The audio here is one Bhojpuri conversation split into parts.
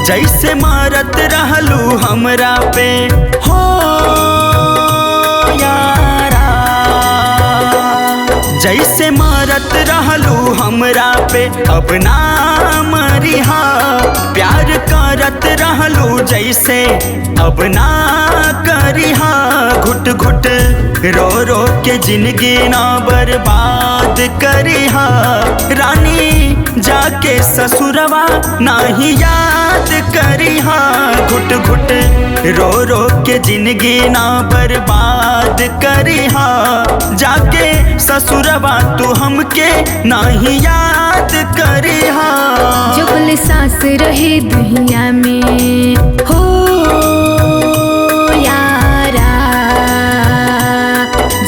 जैसे मारत रहलू हमरा पे हो यारा, जैसे मारत रहलू हमरा पे अब ना मरिहा। प्यार करत रहलू जैसे अब ना करिहा। घुट घुट रो रो के जिंदगी ना बर्बाद करिहा। रानी जाके ससुरवा नाही याद करिहा। घुट घुट रो रो के जिंदगी ना बर्बाद करिहा। जाके ससुरवा तू हमके नाही याद करिहा। जबल सांस रहे दुनिया में हो यारा,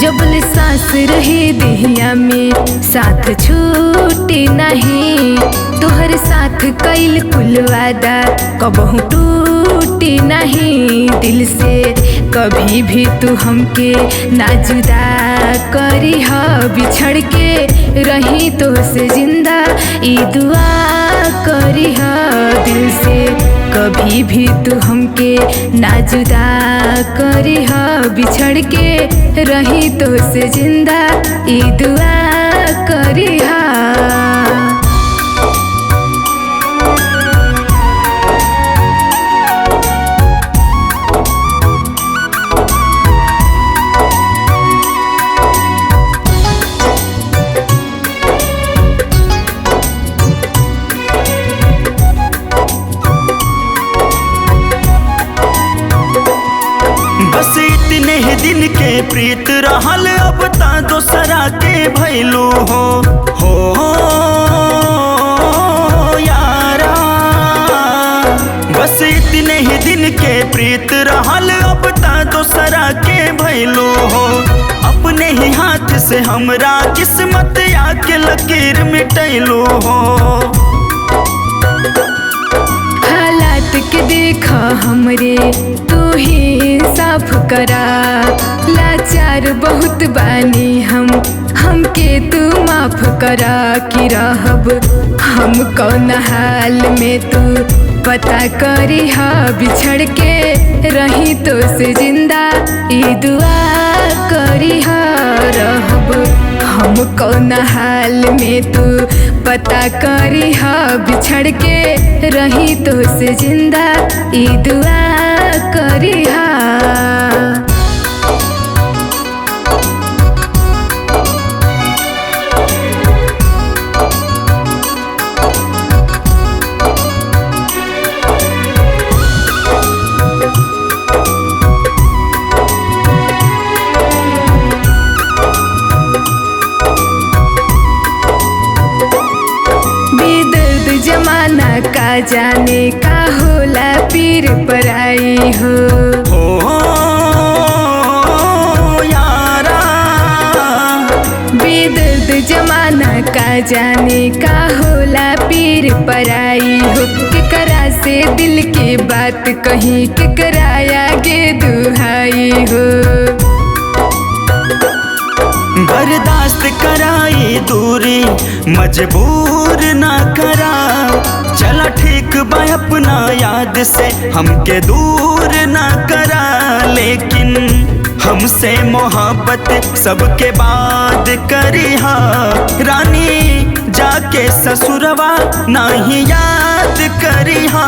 जबल सांस रहे दुनिया में साथ छूटे नहीं। तोहर साथ कैल कुल वादा कबहू टूटे नहीं। दिल से कभी भी तू हमके ना जुदा करिह। बिछड़ के रही तो से जिंदा ई दुआ करिह। दिल से कभी भी तू हमके ना जुदा करिह। बिछड़ के रही तो से जिंदा ई दुआ करिह। बस इतने ही दिन के प्रीत रहल अब ता दोसरा के भैलू हो यारा। बस इतने ही दिन के प्रीत रहल अब ता दोसरा के भैलू हो। अपने ही हाथ से हमरा किस्मत आके लकीर मिटैलू हो। हालात के देखा हमरे तू ही साफ करा। लाचार बहुत बानी हमके तू माफ करा। कि रहब हम कौन हाल में तू पता करिह। बिछड़ के रही तो से जिंदा ई दुआ करिह। रहब हम कौन हाल में तू पता करिह। बिछड़ के रही तो से जिंदा ई दुआ करिह। जमाना का जाने का होला पीर पराई हो यारा। बेदर्द जमाना का जाने का होला पीर पराई हो। केकरा से दिल के बात कहीं केकरा आगे दुहाई हो। बर्दाश्त कराई दूरी मजबूर ना करा। चला ठीक बा अपना याद से हमके दूर ना करा। लेकिन हमसे मोहब्बत सबके बाद करिहा। रानी जाके ससुरवा नाही याद करिहा।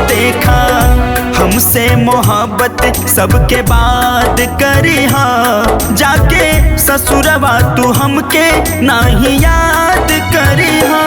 देखा हमसे मोहब्बत सबके बाद करिहा। जाके ससुरवा तू हमके नाही याद करिहा।